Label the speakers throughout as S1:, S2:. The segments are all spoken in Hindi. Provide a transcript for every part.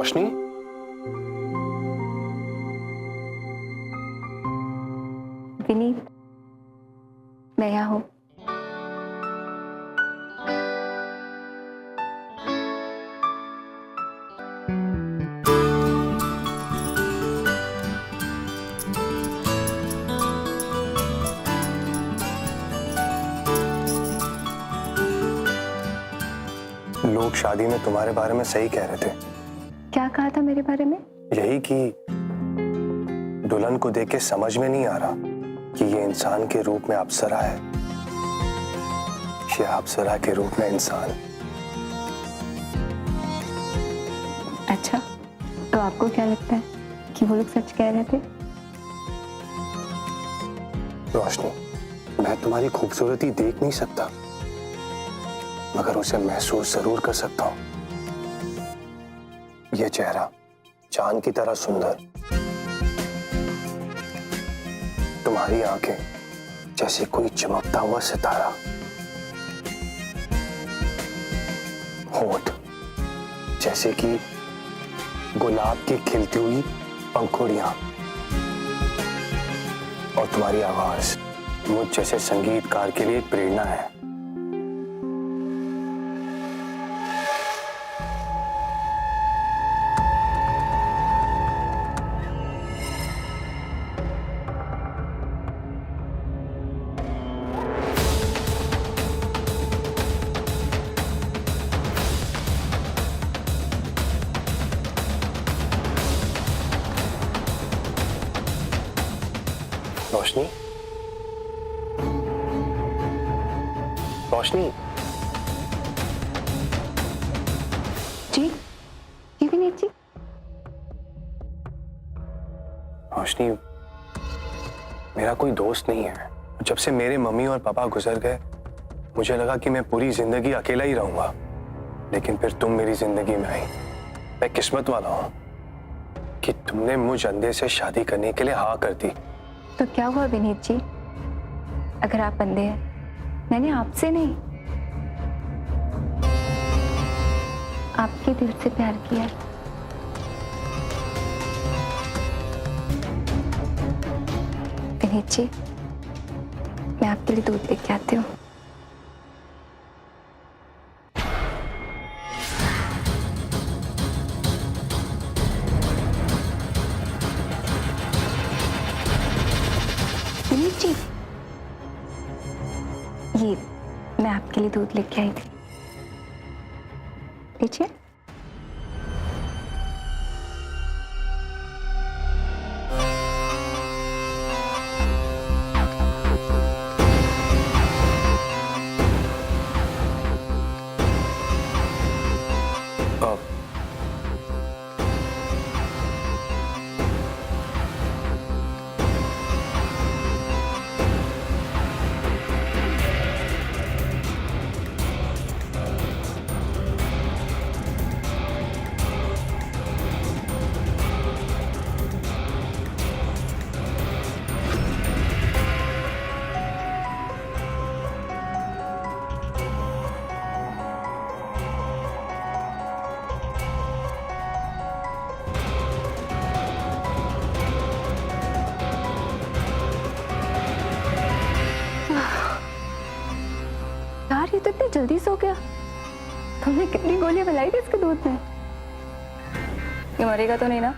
S1: रोशनी,
S2: विनीत, मैं यहाँ हूँ।
S1: लोग शादी में तुम्हारे बारे में सही कह रहे थे।
S2: क्या कहा था मेरे बारे में?
S1: यही कि दुल्हन को देख के समझ में नहीं आ रहा कि ये इंसान के रूप में अप्सरा है या अप्सरा के रूप में इंसान।
S2: अच्छा, तो आपको क्या लगता है कि वो लोग सच कह रहे थे?
S1: रोशनी, मैं तुम्हारी खूबसूरती देख नहीं सकता, मगर उसे महसूस जरूर कर सकता हूं। यह चेहरा चांद की तरह सुंदर, तुम्हारी आंखें जैसे कोई चमकता हुआ सितारा, होंठ जैसे कि गुलाब की खिलती हुई पंखुड़ियां, और तुम्हारी आवाज मुझ जैसे संगीतकार के लिए एक प्रेरणा है। रोशनी, रोशनी,
S2: जी, जी विनीत जी।
S1: रोशनी, मेरा कोई दोस्त नहीं है। जब से मेरे मम्मी और पापा गुजर गए, मुझे लगा कि मैं पूरी जिंदगी अकेला ही रहूंगा, लेकिन फिर तुम मेरी जिंदगी में आई। मैं किस्मत वाला हूं कि तुमने मुझ अंधे से शादी करने के लिए हाँ कर दी।
S2: तो क्या हुआ विनीत जी? अगर आप अंधे हैं, मैंने आपसे नहीं, आपके दिल से प्यार किया। विनीत जी, मैं आपके लिए दूध लेके आती हूँ। विनीत जी, ये मैं आपके लिए दूध लेके आई थी, लीजिए। यार, ये तो इतनी जल्दी सो गया। तुमने कितनी गोलियां मिलाई थी इसके दूध में? ये मरेगा तो नहीं ना?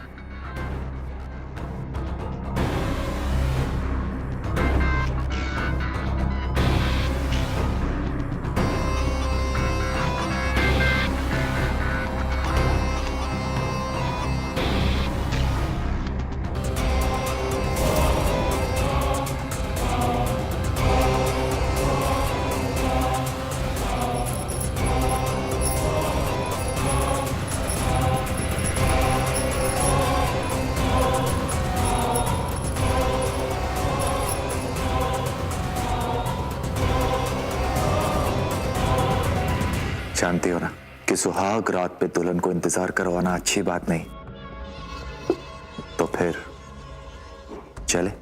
S3: जानती हो ना कि सुहाग रात पे दुल्हन को इंतजार करवाना अच्छी बात नहीं। तो फिर चले।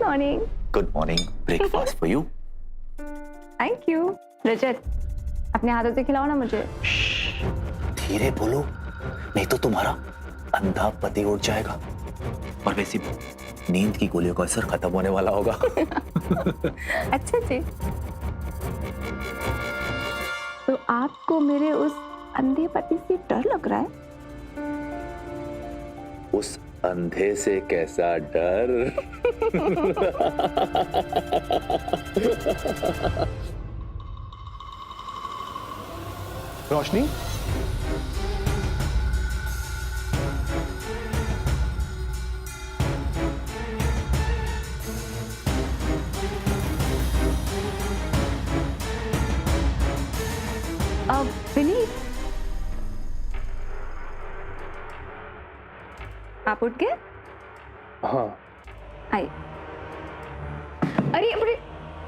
S2: Morning.
S3: Good morning, breakfast for you.
S2: Thank you. Rajat, अपने हाथों से खिलाओ ना मुझे।
S3: धीरे बोलो, नहीं तो तुम्हारा अंधा पति उठ जाएगा और वैसे नींद की गोलियों का असर खत्म होने वाला होगा।
S2: अच्छा जी। तो आपको मेरे उस अंधे पति से डर लग रहा है?
S3: उस अंधे से कैसा डर?
S1: रोशनी,
S2: विनीत, आप उठ गए?
S1: हाँ।
S2: आइए। अरे अरे,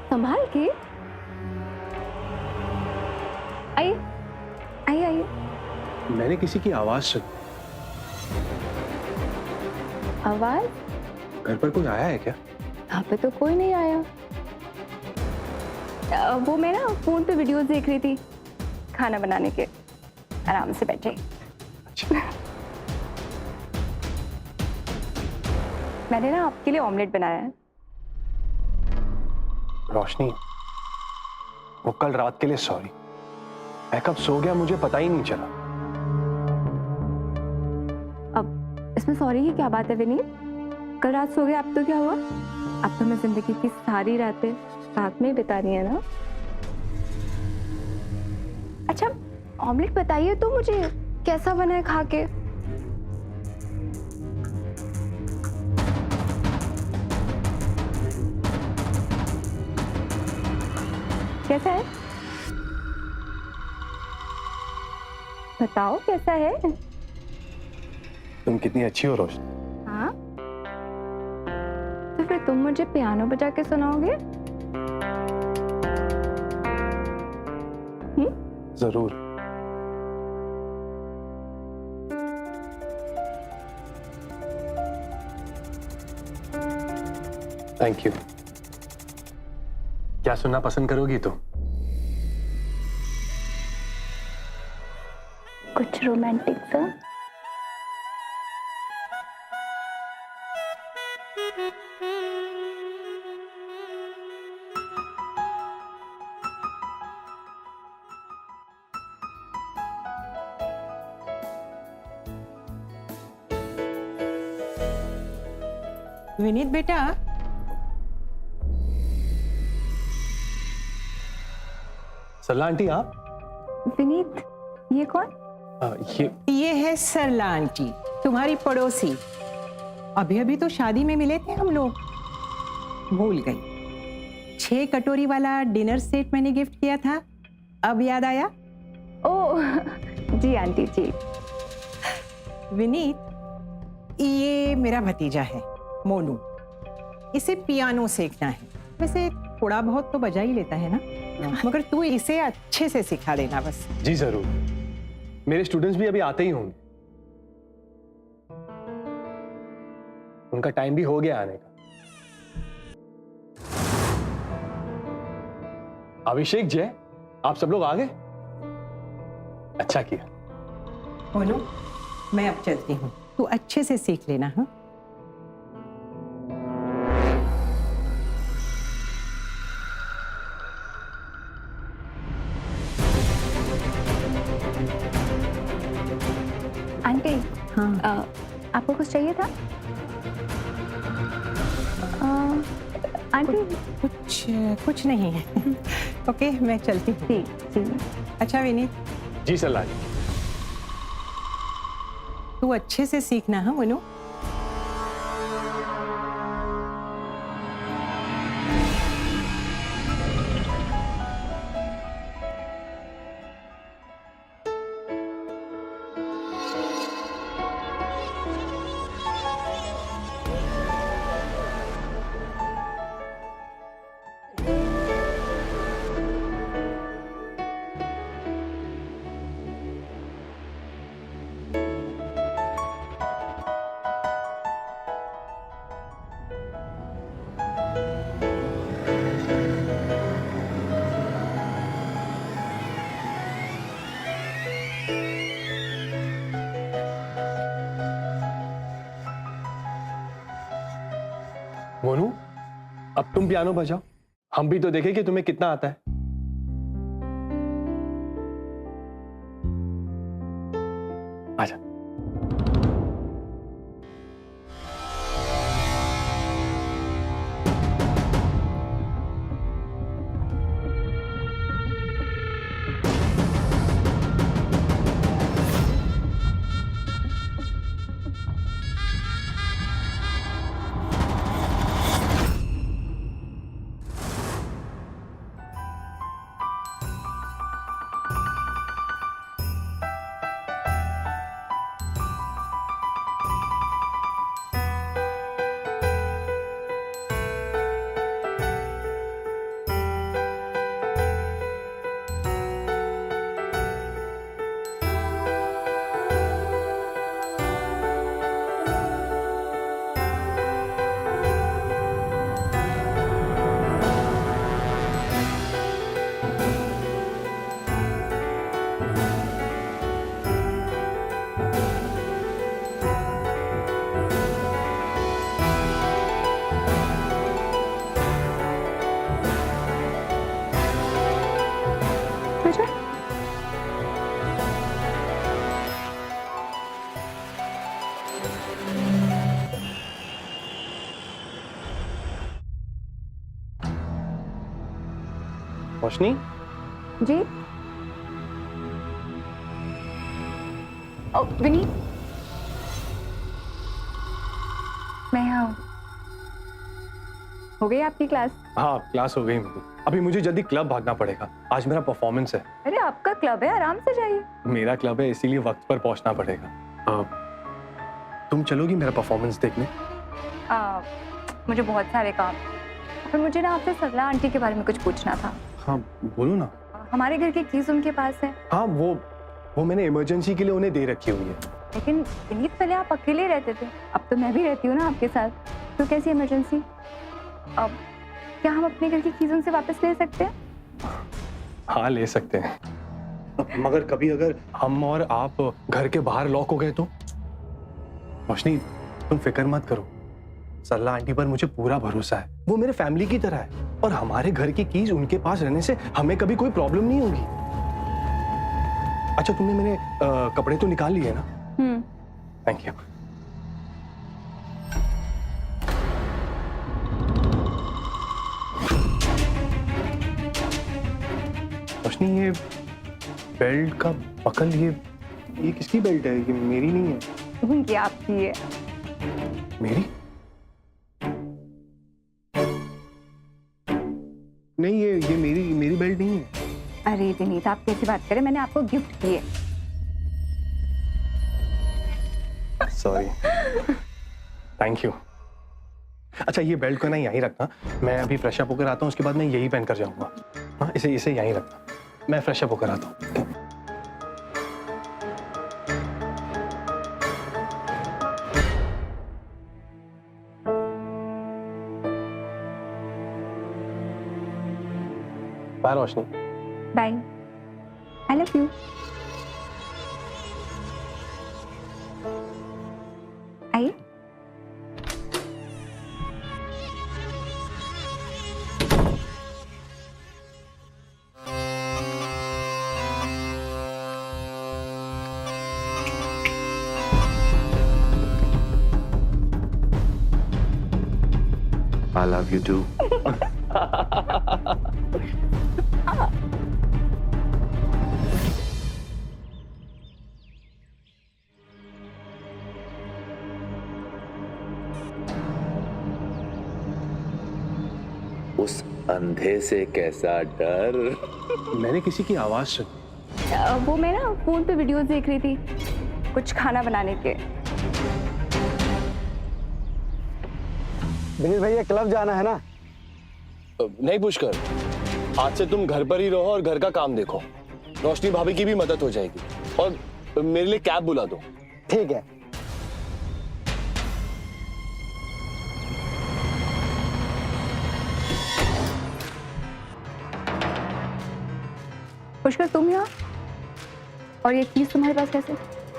S2: संभाल के आइए आइए आइए।
S1: मैंने किसी की आवाज सुनी।
S2: आवाज?
S1: घर पर कोई आया है क्या?
S2: यहाँ पे तो कोई नहीं आया। वो मैं ना फोन पे वीडियोस देख रही थी खाना बनाने के। आराम से बैठे।
S1: अच्छा।
S2: मैंने ना आपके लिए ऑमलेट बनाया है।
S1: रोशनी, वो कल रात के लिए सॉरी। मैं कब सो गया मुझे पता ही नहीं चला।
S2: अब इसमें सॉरी की क्या बात है विनीत? कल रात सो गए, अब तो क्या हुआ? अब तो मैं जिंदगी की सारी रातें साथ में ही बितानी है ना। अच्छा, ऑमलेट बताइए तो मुझे, कैसा बना है खा के? कैसा है? बताओ कैसा है?
S1: तुम कितनी अच्छी हो रोशनी।
S2: हाँ, तो फिर तुम मुझे पियानो बजा के सुनाओगे?
S1: जरूर। Thank you. क्या सुनना पसंद करोगी तुम?
S2: कुछ रोमांटिक सा।
S4: विनीत बेटा,
S1: सरला आंटी आप?
S2: विनीत, ये कौन?
S4: ये है सरला आंटी, तुम्हारी पड़ोसी। अभी अभी तो शादी में मिले थे हम लोग, भूल गई। 6 कटोरी वाला डिनर सेट मैंने गिफ्ट किया था, अब याद आया?
S2: ओह जी आंटी जी।
S4: विनीत, ये मेरा भतीजा है मोनू। इसे पियानो सीखना है। वैसे थोड़ा बहुत तो बजा ही लेता है ना, मगर तू इसे अच्छे से सिखा देना बस।
S1: जी जरूर। मेरे स्टूडेंट्स भी अभी आते ही होंगे। उनका टाइम भी हो गया आने का। अभिषेक जय, आप सब लोग आ गए? अच्छा किया।
S4: मोनू, मैं अब चलती हूँ, तू अच्छे से सीख लेना। हाँ,
S2: आंटी।
S4: हाँ।
S2: आपको कुछ चाहिए था? आंटी
S4: कुछ नहीं है। ओके, मैं चलती हूँ।
S2: जी जी।
S4: अच्छा विनीत,
S1: जी सरला।
S4: तू अच्छे से सीखना। हाँ मोनू।
S1: अब तुम पियानो बजाओ, हम भी तो देखें कि तुम्हें कितना आता है। आजा। रोशनी,
S2: जी। ओ विनीत, मैं यहाँ हूँ। हो गई आपकी क्लास?
S1: हाँ क्लास हो गई मेरी। अभी मुझे जल्दी क्लब भागना पड़ेगा, आज मेरा परफॉर्मेंस है।
S2: अरे आपका क्लब है, आराम से जाइए।
S1: मेरा क्लब है इसीलिए वक्त पर पहुंचना पड़ेगा। तुम चलोगी मेरा परफॉर्मेंस देखने?
S2: मुझे बहुत सारे काम, और मुझे ना आपसे सरला आंटी के बारे में कुछ पूछना था।
S1: हाँ बोलो ना।
S2: हमारे घर की कीज उनके पास है।
S1: हाँ वो मैंने इमरजेंसी के लिए उन्हें दे रखी हुई है।
S2: लेकिन विनीत पहले आप अकेले रहते थे, अब तो मैं भी रहती हूँ ना आपके साथ, तो कैसी इमरजेंसी? अब क्या हम अपने घर की कीज उनसे वापस ले सकते हैं?
S1: हाँ ले सकते हैं, मगर कभी अगर हम और आप घर के बाहर लॉक हो गए तो? रोशनी तुम फिक्र मत करो, सरला आंटी पर मुझे पूरा भरोसा है। वो मेरे फैमिली की तरह है और हमारे घर की कीज उनके पास रहने से हमें कभी कोई प्रॉब्लम नहीं होगी। अच्छा तुमने मेरे कपड़े तो निकाल लिए ना? Thank you. रोशनी ये बेल्ट का पकड़, ये किसकी बेल्ट है? ये मेरी नहीं है।
S2: उनकी आपकी है।
S1: मेरी? नहीं ये मेरी बेल्ट नहीं है।
S2: अरे विनीत आप कैसी बात करें, मैंने आपको गिफ्ट की है।
S1: Sorry, thank you. अच्छा ये बेल्ट को ना यहीं रखना, मैं अभी फ्रेश अप होकर आता हूँ, उसके बाद मैं यही पहन कर जाऊंगा। हाँ इसे यहीं रखना, मैं फ्रेश अप होकर आता हूँ। Bye Roshni.
S2: Bye, I love you. आइए।
S3: I love you too. उस अंधे से कैसा डर?
S1: मैंने किसी की आवाज सुनी।
S2: वो मैं ना फोन पे वीडियोस देख रही थी कुछ खाना बनाने के।
S5: विनीत भैया क्लब जाना है ना?
S1: नहीं पुष्कर, आज से तुम घर पर ही रहो और घर का काम देखो। रोशनी भाभी की भी मदद हो जाएगी और मेरे लिए कैब बुला दो।
S5: ठीक है।
S2: पुष्कर तुम यहाँ, और ये चीज तुम्हारे पास कैसे?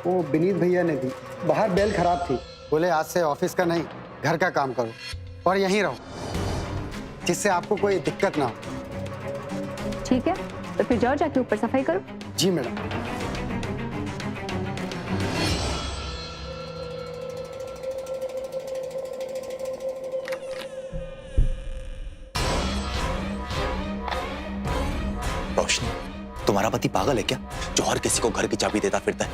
S5: वो विनीत भैया ने दी, बाहर बेल खराब थी, बोले आज से ऑफिस का नहीं घर का काम करो और यहीं रहो। जिससे आपको कोई दिक्कत ना हो।
S2: ठीक है, तो फिर जाओ जाके ऊपर सफाई करो।
S5: जी मैडम।
S3: रोशनी, तुम्हारा पति पागल है क्या जो हर किसी को घर की चाबी देता फिरता है?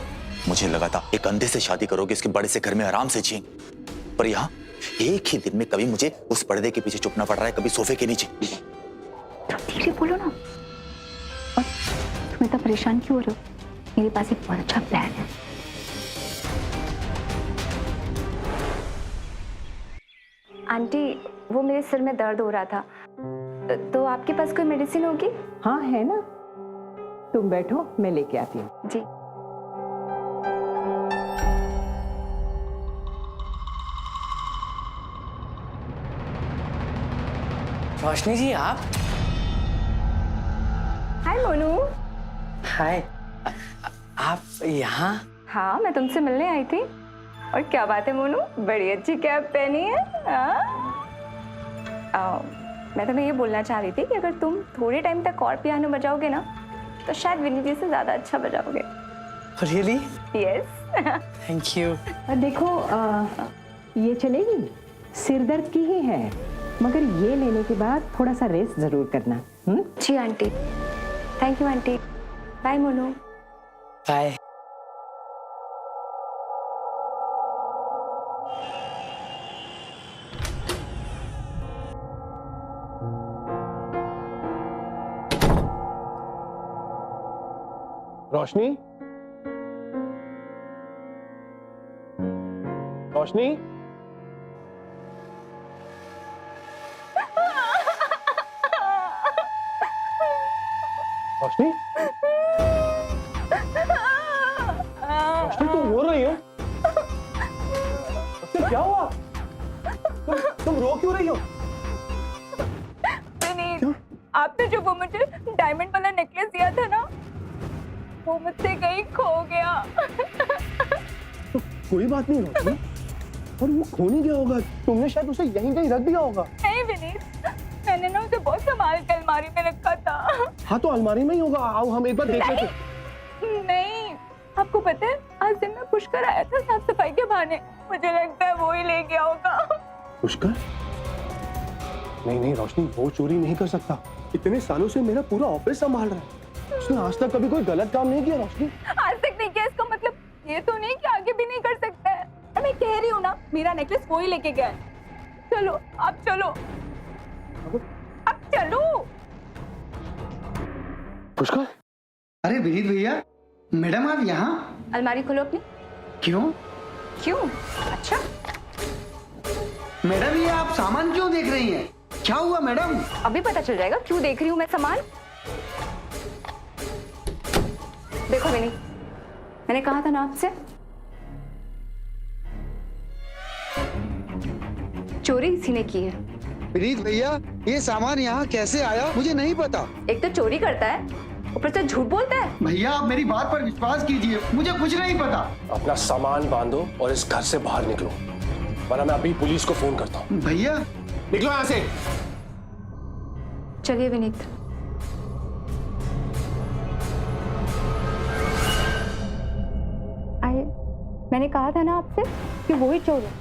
S3: मुझे लगा था एक अंधे से शादी करोगे, इसके बड़े से घर में आराम से जिएंगे, पर यहाँ एक ही दिन में कभी मुझे उस पर्दे के पीछे छुपना पड़ रहा है, कभी सोफे के नीचे।
S2: धीरे बोलो ना। और तुम इतना परेशान क्यों हो रहे हो? मेरे पास एक बहुत अच्छा प्लान है। आंटी, वो मेरे सिर में दर्द हो रहा था, तो आपके पास कोई मेडिसिन होगी?
S4: हाँ है ना, तुम बैठो, मैं लेके आती हूँ।
S2: जी।
S6: रोशनी जी, आप?
S2: हाय मोनू।
S6: हाय, आप यहाँ?
S2: हाँ, मैं तुमसे मिलने आई थी। और क्या बात है मोनू, बड़ी अच्छी कैप पहनी है। मैं तुम्हें ये बोलना चाह रही थी कि अगर तुम थोड़े टाइम तक और पियानो बजाओगे ना, तो शायद विनी जी से ज्यादा अच्छा बजाओगे।
S6: रियली?
S2: यस।
S6: Thank you.
S4: और देखो ये चलेगी, सिरदर्द की ही है, मगर ये लेने के बाद थोड़ा सा रेस्ट जरूर करना।
S2: जी aunty. Thank you aunty. Bye Monu.
S6: Bye.
S1: Roshni, Roshni, Roshni, Roshni तुम रो रही हो? रोशनी क्या हुआ? तुम रो क्यों रही हो?
S2: विनीत, आपने जो वो मुझे डायमंड वाला नेकलेस दिया था ना, वो मुझसे कहीं खो गया।
S1: तो कोई बात नहीं रोशनी, और वो खो नहीं गया होगा, तुमने शायद उसे यहीं कहीं रख दिया होगा।
S2: नहीं विनीत, मैंने ना उसे बहुत संभाल के अलमारी में रखा था।
S1: हाँ तो अलमारी में ही होगा, आओ हम एक बार देख लेते हैं।
S2: नहीं, आपको पता है आज दिन में पुष्कर आया था साफ सफाई के बहाने, मुझे लगता है वो ही ले गया होगा।
S1: पुष्कर? नहीं नहीं रोशनी, वो चोरी नहीं कर सकता, इतने सालों से मेरा पूरा ऑफिस संभाल रहा है, उसने आज तक कभी कोई गलत काम नहीं किया। रोशनी
S2: आज तक नहीं किया, इसका मतलब ये तो नहीं कि आगे भी नहीं कर सकता है। मैं कह रही हूँ ना, मेरा नेकलेस वो ही लेके गया है। चलो आप चलो, अब चलो।
S1: पुष्कर?
S5: अरे विनीत भैया, मैडम आप यहाँ?
S2: अलमारी खोलो अपनी।
S5: क्यों?
S2: क्यों? अच्छा,
S5: मैडम ये आप सामान क्यों देख रही हैं? क्या हुआ मैडम?
S2: अभी पता चल जाएगा क्यों देख रही हूँ मैं सामान। देखो विनी, मैंने कहा था ना आपसे, चोरी इसी ने की है।
S5: विनीत भैया, ये सामान यहाँ कैसे आया मुझे नहीं पता।
S2: एक तो चोरी करता है, ऊपर से झूठ बोलता है।
S5: भैया आप मेरी बात पर विश्वास कीजिए, मुझे कुछ नहीं पता।
S1: अपना सामान बांधो और इस घर से बाहर निकलो, वरना मैं अभी पुलिस को फोन करता हूँ।
S5: भैया
S1: निकलो यहाँ से।
S2: चलिए विनीत। आइए, मैंने कहा था ना आपसे कि वो ही चोर है।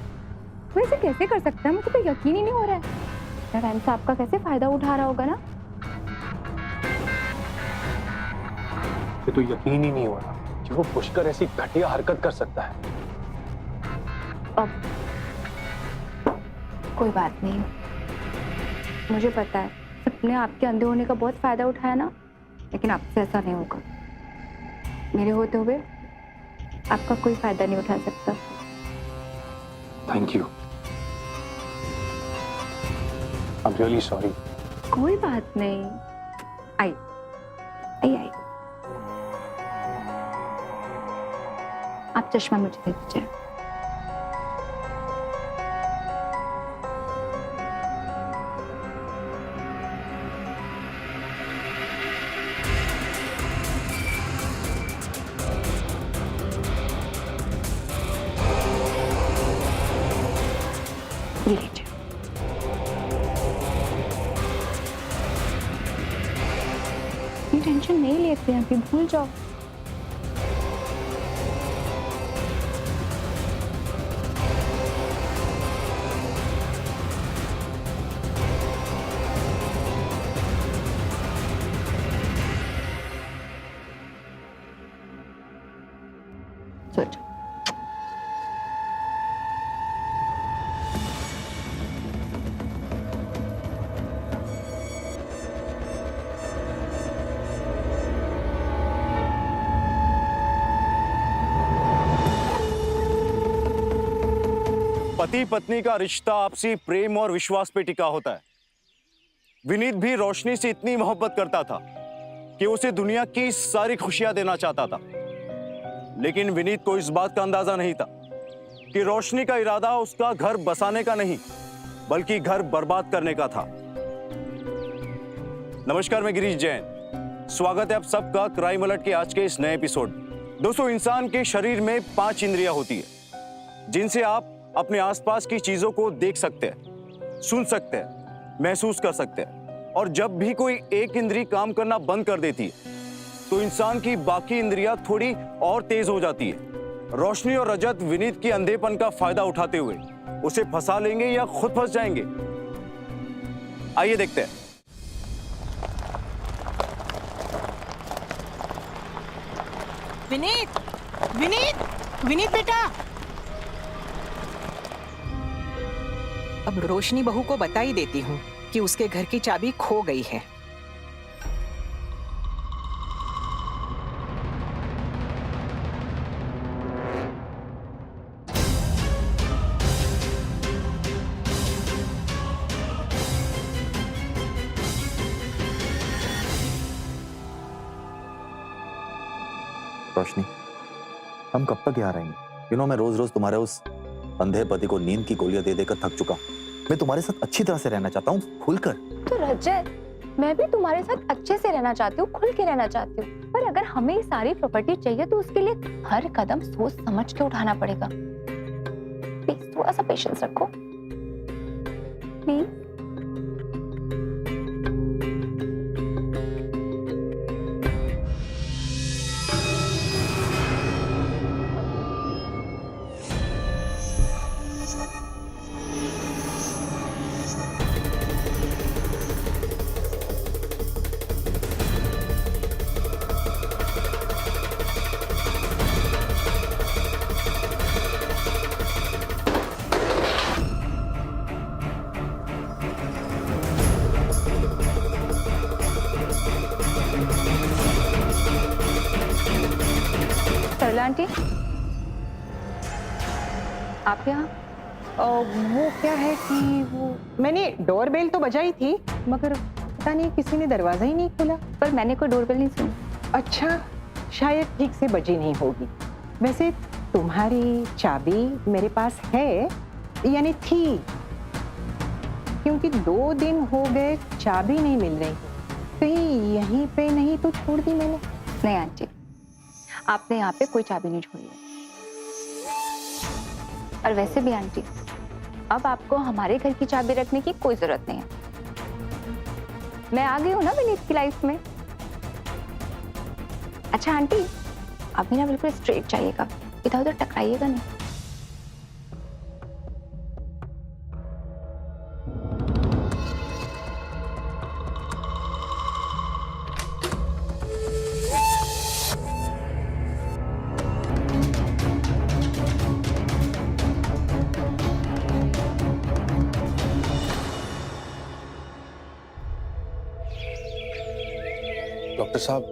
S2: वो ऐसे कैसे कर सकता है, मुझे तो यकीन ही नहीं हो रहा है। इतना टाइम से आपका कैसे फायदा उठा रहा होगा ना।
S1: ये तो यकीन ही नहीं हो रहा कि वो पुष्कर ऐसी घटिया हरकत कर सकता है।
S2: अब कोई बात नहीं, मुझे पता है सबने आपके अंधे होने का बहुत फायदा उठाया ना, लेकिन आपसे ऐसा नहीं होगा। मेरे होते हुए आपका कोई फायदा नहीं उठा सकता।
S1: Thank you, I am really sorry.
S2: कोई बात नहीं। आई आई आई, आप चश्मा मुझे दे दीजिए। ये लीजिए। टेंशन नहीं लेते हैं, अभी भूल जाओ। सोचो।
S7: पति पत्नी का रिश्ता आपसी प्रेम और विश्वास पे टिका होता है। विनीत भी रोशनी से इतनी मोहब्बत करता था कि उसे दुनिया की सारी खुशियां देना चाहता था, लेकिन विनीत को इस बात का अंदाजा नहीं था कि रोशनी का इरादा उसका घर बसाने का नहीं बल्कि घर बर्बाद करने का था। नमस्कार, मैं गिरीश जैन। स्वागत है आप सबका क्राइम अलर्ट के आज के इस नए एपिसोड। दोस्तों, इंसान के शरीर में 5 इंद्रियां होती है जिनसे आप अपने आसपास की चीजों को देख सकते हैं, सुन सकते हैं, महसूस कर सकते हैं। और जब भी कोई एक इंद्री काम करना बंद कर देती है तो इंसान की बाकी इंद्रियां थोड़ी और तेज हो जाती है। रोशनी और रजत विनीत की अंधेपन का फायदा उठाते हुए उसे फंसा लेंगे या खुद फंस जाएंगे, आइए देखते हैं।
S4: विनीत, विनीत, विनीत बेटा। अब रोशनी बहू को बता ही देती हूँ कि उसके घर की चाबी खो गई है।
S3: रोशनी, हम कब तक यहाँ रहेंगे? मैं रोज रोज तुम्हारे उस अंधे पति को नींद की गोलियां दे देकर थक चुका हूँ। मैं तुम्हारे साथ अच्छी तरह से रहना चाहता हूँ, खुलकर।
S2: तो रजत, मैं भी तुम्हारे साथ अच्छे से रहना चाहती हूँ, खुल के रहना चाहती हूँ, पर अगर हमें ये सारी प्रॉपर्टी चाहिए तो उसके लिए हर कदम सोच समझ के उठाना पड़ेगा। प्लीज थोड़ा सा पेशेंस रखो, प्लीज। सरला आंटी, आप यहाँ?
S4: वो क्या है कि वो मैंने डोरबेल तो बजाई थी, मगर पता नहीं किसी ने दरवाजा ही नहीं खोला।
S2: पर मैंने कोई डोरबेल नहीं सुनी।
S4: अच्छा, शायद ठीक से बजी नहीं होगी। वैसे तुम्हारी चाबी मेरे पास है, यानी थी, क्योंकि 2 दिन हो गए चाबी नहीं मिल रही। कहीं यहीं पे नहीं तो छोड़ दी मैंने?
S2: नहीं आंटी, आपने यहाँ पे कोई चाबी नहीं छोड़ी है। और वैसे भी आंटी, अब आपको हमारे घर की चाबी रखने की कोई जरूरत नहीं है। मैं आ गई हूँ ना विनीत की लाइफ में। अच्छा आंटी, अभी ना बिल्कुल स्ट्रेट जाइएगा, इधर उधर टकराइएगा नहीं।
S1: डॉक्टर साहब,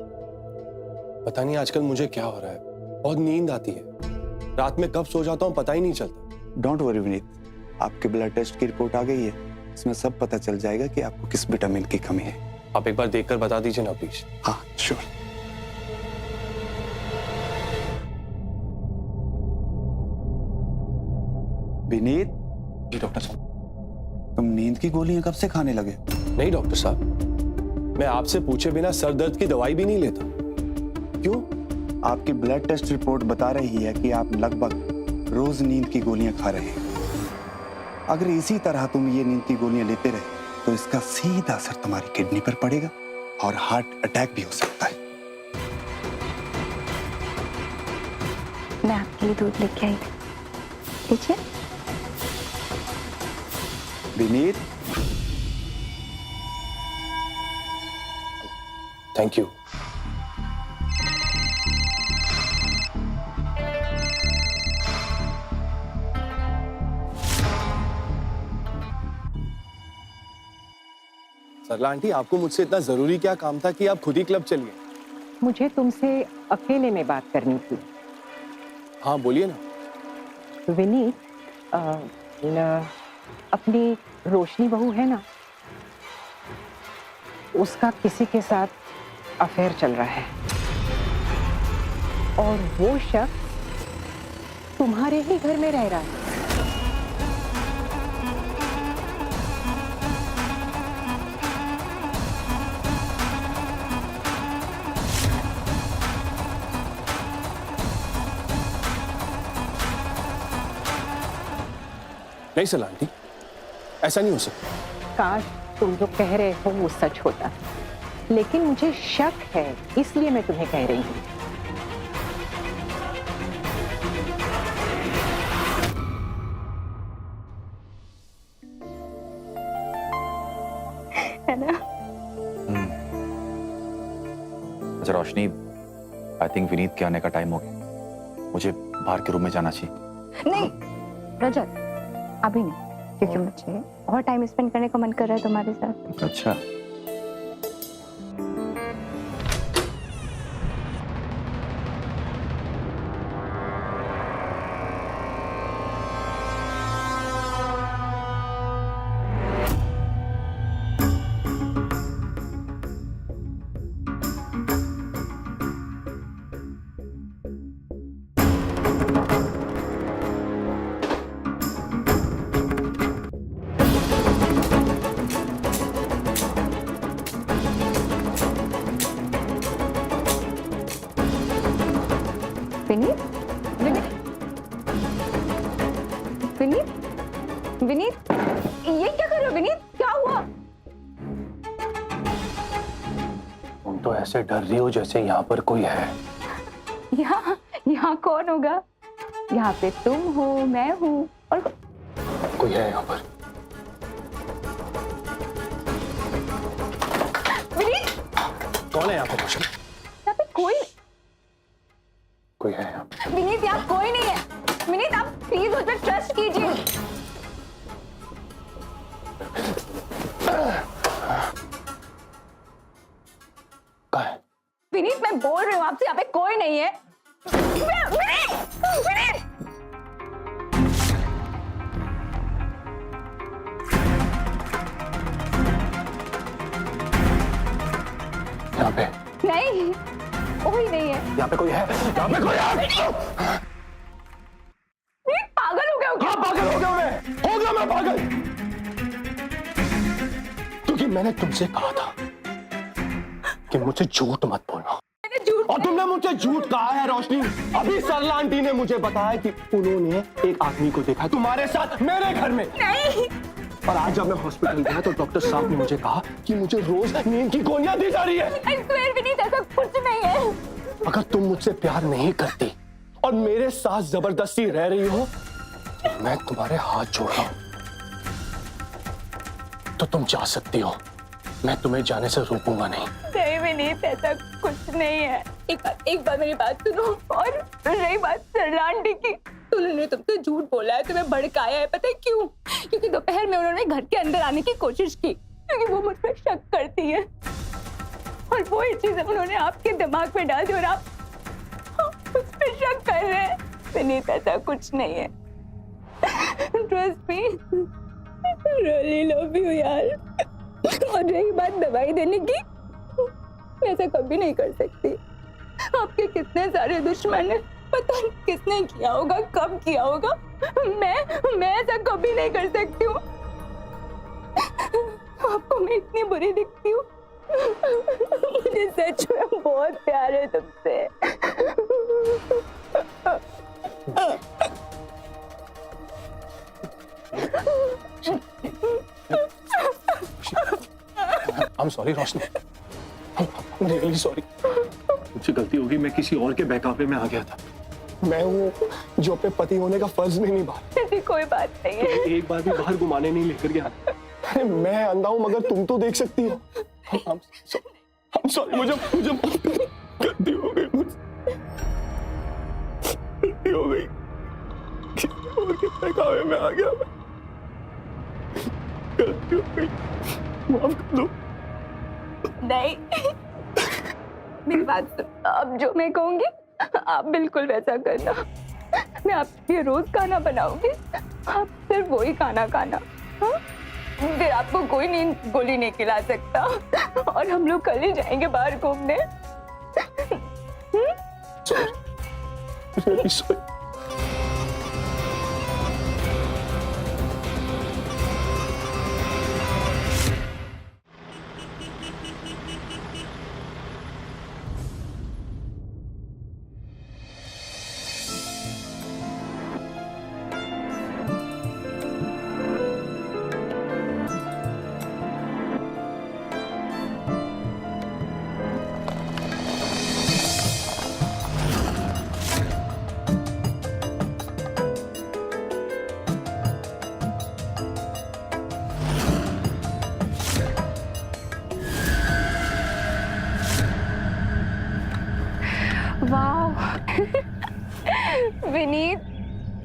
S1: पता नहीं आजकल मुझे क्या हो रहा है, बहुत नींद आती है, रात में कब सो जाता हूँ पता ही नहीं चलता।
S8: डोंट वरी विनीत, आपके ब्लड टेस्ट की रिपोर्ट आ गई है, इसमें सब पता चल जाएगा कि आपको किस विटामिन की कमी है।
S1: आप एक बार देखकर बता दीजिए ना प्लीज।
S8: हाँ श्योर। विनीत।
S1: जी डॉक्टर साहब।
S8: तुम नींद की गोलियां कब से खाने लगे?
S1: नहीं डॉक्टर साहब, मैं आपसे पूछे बिना सर दर्द की दवाई भी नहीं लेता।
S8: क्यों? आपकी ब्लड टेस्ट रिपोर्ट बता रही है कि आप लगभग रोज नींद की गोलियां खा रहे हैं। अगर इसी तरह तुम ये नींद की गोलियां लेते रहे तो इसका सीधा असर तुम्हारी किडनी पर पड़ेगा और हार्ट अटैक भी हो सकता है।
S2: मैं आपके लिए दूध लेके आई थी, लीजिए।
S8: Vineet,
S1: thank you. Sarla aunty, आपको मुझसे इतना जरूरी क्या काम था कि आप खुद ही क्लब चलिए?
S4: मुझे तुमसे अकेले में बात करनी थी।
S1: हाँ बोलिए ना।
S4: विनीत, अपनी रोशनी बहू है ना, उसका किसी के साथ अफेयर चल रहा है और वो शख्स तुम्हारे ही घर में रह रहा है।
S1: नहीं सरला आंटी, ऐसा नहीं हो सकता।
S4: काश तुम जो कह रहे हो वो सच होता, लेकिन मुझे शक है, इसलिए मैं तुम्हें कह रही हूँ।
S2: है ना?
S3: अच्छा रोशनी, आई थिंक विनीत के आने का टाइम हो गया, मुझे बाहर के रूम में जाना चाहिए।
S2: नहीं रजत, अभी नहीं, क्योंकि मुझे और टाइम स्पेंड करने का मन कर रहा है तुम्हारे साथ।
S3: अच्छा,
S2: विनीत, विनीत, विनीत, विनीत, ये क्या कर रहे हो विनीत? क्या हुआ?
S1: तुम तो ऐसे डर रही हो जैसे यहाँ पर कोई है।
S2: यहाँ कौन होगा? यहाँ पे तुम हो, मैं हूँ और
S1: कोई है यहाँ पर।
S2: विनीत,
S1: कौन है यहाँ पर रोशनी?
S2: यहाँ पे
S1: कोई है यहाँ पे।
S2: विनीत, यहाँ कोई नहीं है। विनीत, आप प्लीज मुझ पर ट्रस्ट कीजिए।
S1: कहाँ है?
S2: विनीत, मैं बोल रही हूँ आपसे, यहाँ पे कोई नहीं है। विनीत, विनीत,
S1: यहाँ पे
S2: नहीं, कोई नहीं है।
S1: यहाँ पे कोई है? यहाँ पे कोई है?
S2: विनीत, पागल हो गए हो क्या?
S1: हाँ पागल हो गया मैं पागल। क्योंकि मैंने तुमसे कहा था कि मुझसे झूठ मत बोलना,
S2: मैंने झूठ
S1: और तुमने मुझे झूठ कहा है रोशनी। अभी सरला आंटी ने मुझे बताया कि उन्होंने एक आदमी को देखा तुम्हारे साथ मेरे घर में।
S2: नहीं।
S1: और आज जब मैं हॉस्पिटल गया तो डॉक्टर साहब ने मुझे कहा कि मुझे रोज नींद की गोलियां दी जा रही है।
S2: I swear, विनीत, ऐसा कुछ नहीं है।
S1: अगर तुम मुझसे प्यार नहीं करती और मेरे साथ जबरदस्ती रह रही हो तो मैं तुम्हारे हाथ जोड़ रहा हूं, तो तुम जा सकती हो, मैं तुम्हें जाने से रोकूंगा नहीं।
S2: नहीं विनीत, ऐसा कुछ नहीं है। एक बार मेरी बात सुनो। और रही बात सरला आंटी की, तो उन्होंने तुमसे झूठ बोला है, तुम्हें भड़काया है। पता है क्यों? क्योंकि दोपहर में उन्होंने घर के अंदर आने की कोशिश की, क्योंकि वो मुझ पर शक करती है। और वो ही चीज उन्होंने आपके दिमाग में डाल दी और आप उस पर शक कर रहे हैं। विनीत, ऐसा कुछ नहीं है। Trust me, really love you यार। और रही बात दवाई देने की, मैं ऐसा कभी नहीं कर सकती। आपके कितने सारे दुश्मन हैं, पता नहीं किसने किया होगा, कब किया होगा। मैं ऐसा कभी नहीं कर सकती हूँ। आपको मैं इतनी बुरी दिखती हूँ? मुझे सच में बहुत प्यार है तुमसे।
S1: I'm sorry Roshni, really sorry, मुझसे गलती होगी, मैं किसी और के बहकावे में आ गया था। मैं वो जो अपने पति होने का फर्ज नहीं निभा।
S2: ऐसी कोई बात नहीं है।
S1: एक बार भी बाहर घुमाने नहीं लेकर गया। अरे मैं अंधा हूँ मगर तुम तो देख सकती हो। I'm sorry, मुझे गलती हो गई, गलती हो गई, किसी और के बहकावे में आ गया मैं, गलती हो गई, माफ कर दो।
S2: नहीं, मेरी बात सुन, अब जो मैं कहूंगी आप बिल्कुल वैसा करना। मैं आपके लिए रोज खाना बनाऊंगी, आप सिर्फ वही खाना खाना। हाँ? फिर आपको कोई नींद गोली नहीं खिला सकता और हम लोग कल ही जाएंगे बाहर घूमने।
S1: Sorry.
S2: वाह विनीत,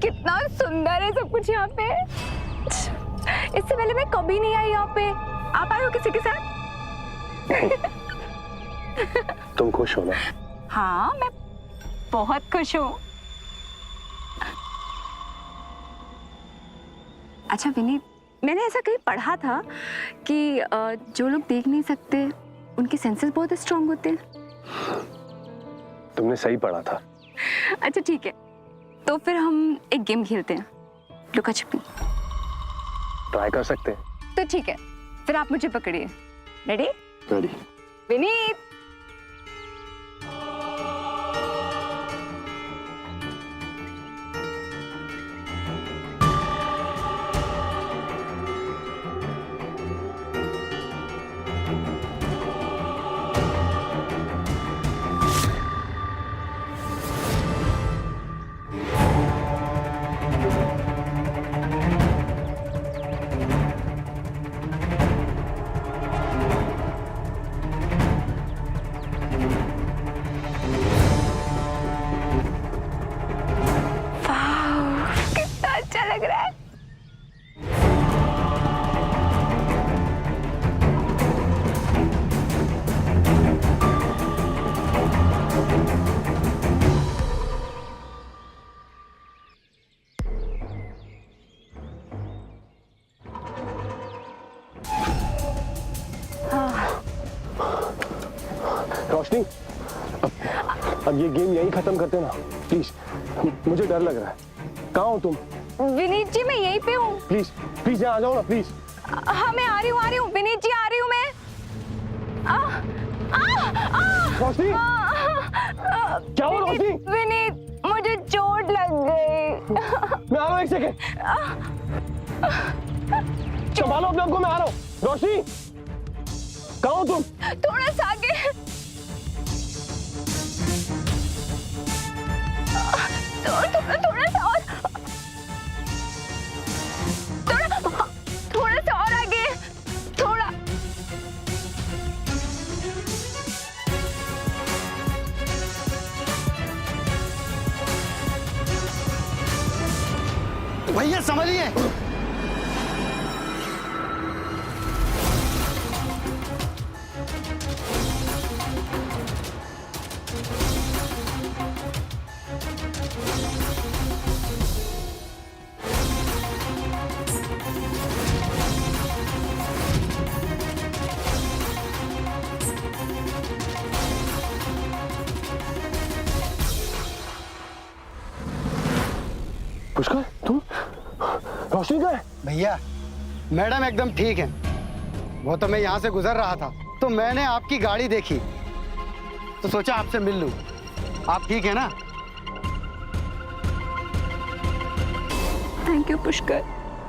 S2: कितना सुंदर है सब कुछ यहाँ पे। इससे पहले मैं कभी नहीं आई यहाँ पे। आप आए हो किसी के साथ?
S1: तुम खुश हो ना?
S2: हाँ, मैं बहुत खुश हूँ। अच्छा विनीत, मैंने ऐसा कहीं पढ़ा था कि जो लोग देख नहीं सकते उनके सेंसेस बहुत स्ट्रांग होते हैं।
S1: तुमने सही पढ़ा था।
S2: अच्छा ठीक है, तो फिर हम एक गेम खेलते हैं, लुका छुपी।
S1: ट्राई कर सकते हैं।
S2: तो ठीक है, फिर आप मुझे पकड़िए। रेडी?
S1: रेडी।
S2: विनीत, अच्छा लग रहा है।
S1: रोशनी, अब ये गेम यहीं खत्म करते ना प्लीज, मुझे डर लग रहा है। कहाँ हो तुम?
S2: विनीत जी, मैं यहीं पे हूँ।
S1: प्लीज प्लीज यहाँ आ जाओ ना प्लीज।
S2: हाँ मैं आ रही हूँ विनीत जी, आ रही हूँ मैं।
S1: रोशनी, क्या हो रोशनी?
S2: विनीत, मुझे चोट लग गई।
S1: मैं आ रहा हूँ, एक सेकेंड, संभालो अपने आप को, मैं आ रहा हूँ। रोशनी, कहाँ हो तुम?
S2: थोड़ा सा आगे। थोड़ा सा और, थोड़ा सा और आगे, थोड़ा।
S5: भैया समझिए,
S1: पुष्कर, तुम? रोशनी कहाँ है?
S5: भैया मैडम एकदम ठीक है। वो तो मैं यहाँ से गुजर रहा था तो मैंने आपकी गाड़ी देखी तो सोचा आपसे मिल लूं। आप ठीक है ना?
S2: थैंक यू पुष्कर,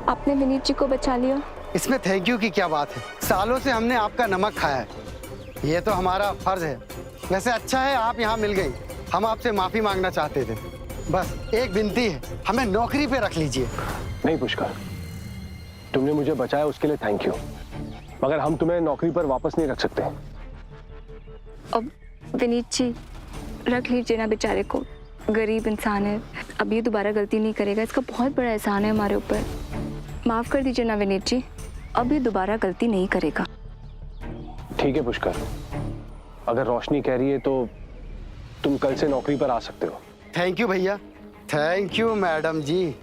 S2: आपने विनीत जी को बचा लिया।
S5: इसमें थैंक यू की क्या बात है, सालों से हमने आपका नमक खाया है, ये तो हमारा फर्ज है। वैसे अच्छा है आप यहाँ मिल गई। हम आपसे माफी मांगना चाहते थे। बस एक विनती है, हमें नौकरी पे रख लीजिए।
S1: नहीं पुष्कर, तुमने मुझे बचाया उसके लिए थैंक यू, मगर हम तुम्हें नौकरी पर वापस नहीं रख सकते।
S2: अब विनीत जी रख लीजिए ना, बेचारे को, गरीब इंसान है, अब ये दोबारा गलती नहीं करेगा। इसका बहुत बड़ा एहसान है हमारे ऊपर। माफ कर दीजिए ना विनीत जी, अब ये दोबारा गलती नहीं करेगा।
S1: ठीक है पुष्कर, अगर रोशनी कह रही है तो तुम कल से नौकरी पर आ सकते हो।
S5: थैंक यू भैया, थैंक यू मैडम जी।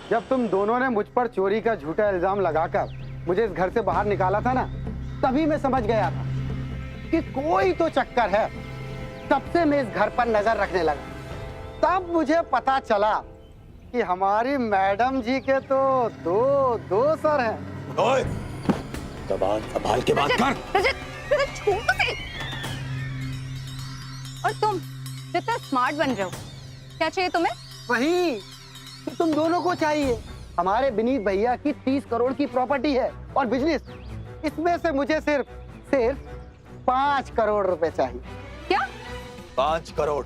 S5: जब तुम दोनों ने मुझ पर चोरी का झूठा इल्जाम लगाकर मुझे इस घर से बाहर निकाला था ना, तभी मैं समझ गया था कि कोई तो चक्कर है। तब से मैं इस घर पर नजर रखने लगा। तब मुझे पता चला कि हमारी मैडम जी के तो दो सर हैं।
S3: ओए, जबान संभाल के बात कर।
S2: और तुम जितना स्मार्ट बन रहे हो, क्या चाहिए तुम्हें?
S5: वही तो तुम दोनों को चाहिए। हमारे विनीत भैया की 30 करोड़ की प्रॉपर्टी है और बिजनेस, इसमें से मुझे सिर्फ 5 करोड़ रुपए चाहिए।
S2: क्या?
S3: 5 करोड़?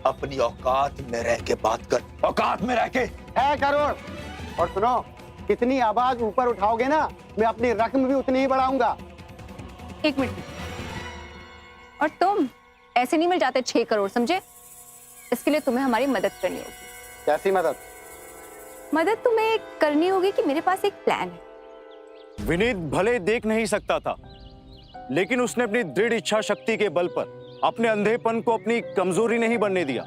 S3: अपनी औकात में रह के बात कर, औकात में रह के।
S5: 6 करोड़। और सुनो, कितनी आवाज ऊपर उठाओगे ना, मैं अपनी रकम भी उतनी ही बढ़ाऊंगा।
S2: 1 मिनट। और तुम ऐसे नहीं मिल जाते 6 करोड़, समझे? इसके लिए तुम्हें हमारी मदद करनी होगी।
S5: कैसी मदद?
S2: मदद तुम्हें करनी होगी कि मेरे पास एक प्लान है।
S7: विनीत भले देख नहीं सकता था, लेकिन उसने अपनी दृढ़ इच्छा शक्ति के बल पर अपने अंधेपन को अपनी कमजोरी नहीं बनने दिया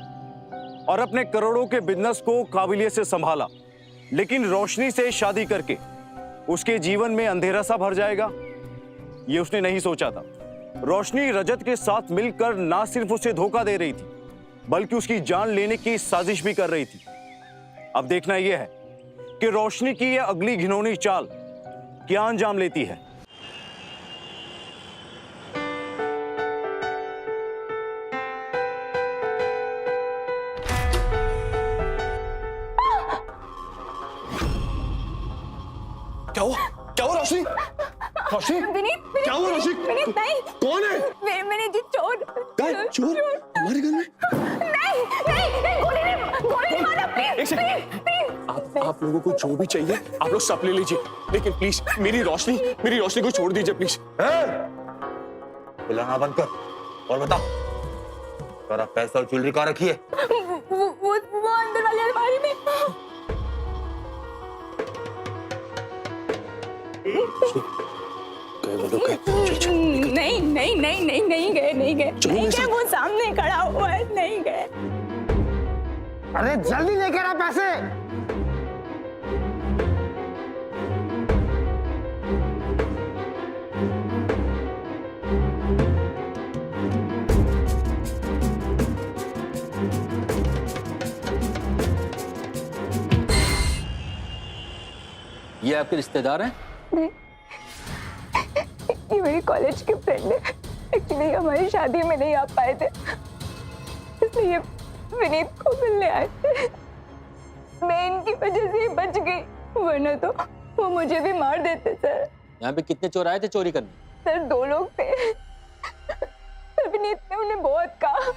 S7: और अपने करोड़ों के बिजनेस को काबिलियत से संभाला। लेकिन रोशनी से शादी करके उसके जीवन में अंधेरा सा भर जाएगा, ये उसने नहीं सोचा था। रोशनी रजत के साथ मिलकर ना सिर्फ उसे धोखा दे रही थी, बल्कि उसकी जान लेने की साजिश भी कर रही थी। अब देखना यह है कि रोशनी की यह अगली घिनौनी चाल क्या अंजाम लेती है।
S3: क्या हुआ? क्या हुआ रोशनी? रोशनी?
S2: विनीत,
S3: क्या हुआ रोशनी?
S2: विनीत नहीं।
S3: कौन है?
S2: विनीत जी, चोर।
S3: क्या? चोर? हमारे घर में?
S2: नहीं, गोली नहीं मारा, प्लीज।
S9: आप लोगों को जो भी चाहिए आप लोग सब ले लीजिए, लेकिन प्लीज मेरी रोशनी को छोड़ दीजिए प्लीज।
S3: बुलाना बंद कर और बता, तेरा पैसा और ज्वेलरी कहाँ रखी है?
S2: वो अंदर वाली अलमारी में। नहीं गए, वो सामने खड़ा हुआ है, नहीं गए।
S5: अरे जल्दी लेकर आ पैसे।
S10: ये आपके रिश्तेदार हैं?
S2: नहीं, ये मेरी कॉलेज के फ्रेंड है। एक्चुअली हमारी शादी में नहीं आ पाए थे, इसलिए विनीत को मिलने आए थे। मैं इनकी वजह से ही बच गई, वरना तो वो मुझे भी मार देते सर।
S10: यहाँ पे कितने चोर आए थे चोरी करने?
S2: सर 2 लोग थे। विनीत ने उन्हें बहुत कहा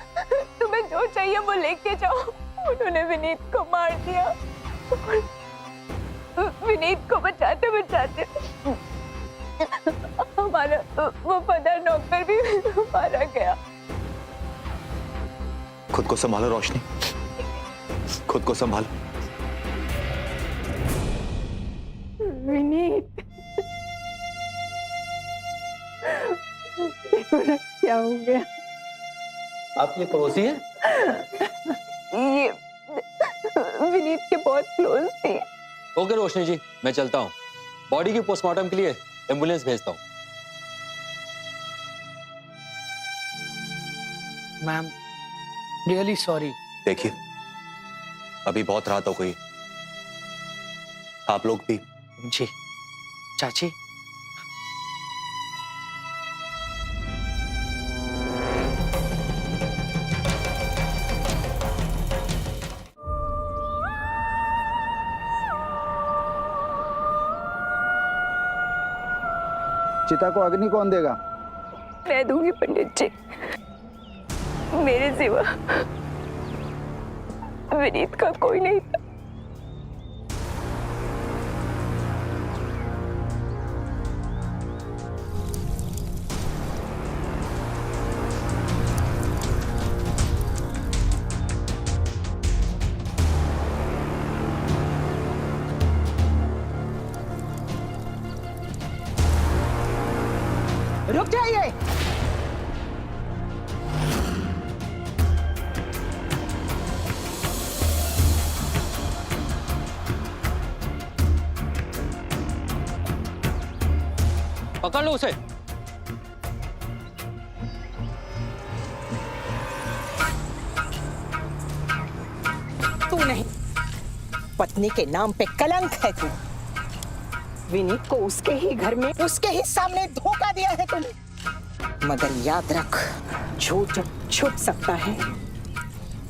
S2: तुम्हें जो चाहिए वो लेके जाओ। उन्होंने विनीत को मार दिया। विनीत को बचाते बचाते हमारा वफादार नौकर भी मारा गया।
S3: खुद को संभालो रोशनी, खुद को संभालो।
S2: विनीत, क्या हो गया?
S10: आप ये पड़ोसी हैं?
S2: ये विनीत के बहुत क्लोज थे।
S10: ओके रोशनी जी, मैं चलता हूँ। बॉडी की पोस्टमार्टम के लिए एम्बुलेंस भेजता हूँ।
S6: Ma'am, really sorry.
S3: देखिए, अभी बहुत रात हो गई, आप लोग भी।
S6: जी चाची,
S5: चिता को अग्नि कौन देगा?
S2: मैं दूंगी पंडित जी। मेरे सिवा विनीत का कोई नहीं था।
S4: रुक जाइए।
S10: पकड़ लो उसे।
S4: तू नहीं, पत्नी के नाम पे कलंक है तू। विनीत को उसके ही घर में, उसके ही सामने धोखा दिया है तूने। मगर याद रख, झूठ छुप सकता है,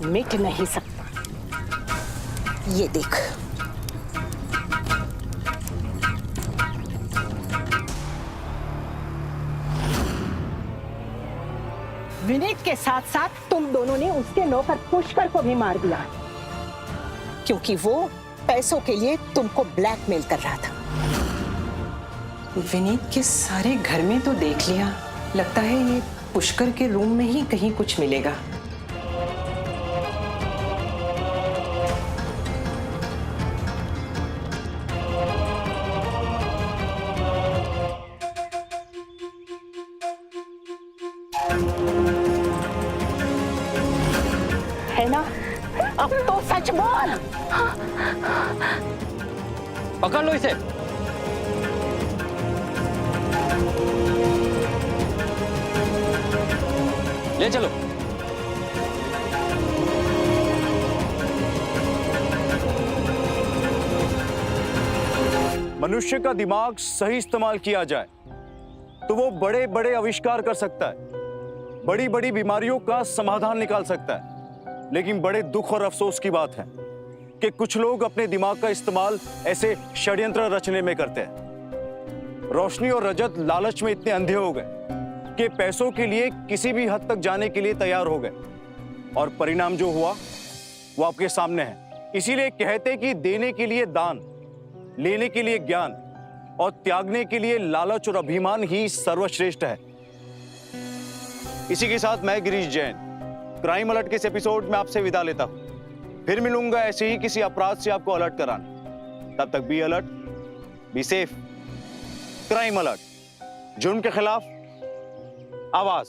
S4: मिट नहीं सकता। ये देख, विनीत के साथ साथ तुम दोनों ने उसके नौकर पुष्कर को भी मार दिया, क्योंकि वो पैसों के लिए तुमको ब्लैकमेल कर रहा था। विनीत के सारे घर में तो देख लिया, लगता है ये पुष्कर के रूम में ही कहीं कुछ मिलेगा। है ना? अब तो सच बोल।
S10: पकड़ लो इसे। ले चलो।
S7: मनुष्य का दिमाग सही इस्तेमाल किया जाए तो वो बड़े बड़े आविष्कार कर सकता है, बड़ी बड़ी बीमारियों का समाधान निकाल सकता है। लेकिन बड़े दुख और अफसोस की बात है कि कुछ लोग अपने दिमाग का इस्तेमाल ऐसे षड्यंत्र रचने में करते हैं। रोशनी और रजत लालच में इतने अंधे हो गए कि पैसों के लिए किसी भी हद तक जाने के लिए तैयार हो गए, और परिणाम जो हुआ वो आपके सामने है। इसीलिए कहते कि देने के लिए दान, लेने के लिए ज्ञान और त्यागने के लिए लालच और अभिमान ही सर्वश्रेष्ठ है। इसी के साथ मैं गिरीश जैन क्राइम अलर्ट के इस एपिसोड में आपसे विदा लेता हूं। फिर मिलूंगा ऐसे ही किसी अपराध से आपको अलर्ट कराने। तब तक be alert, be safe. Crime alert, जुर्म के खिलाफ आवाज।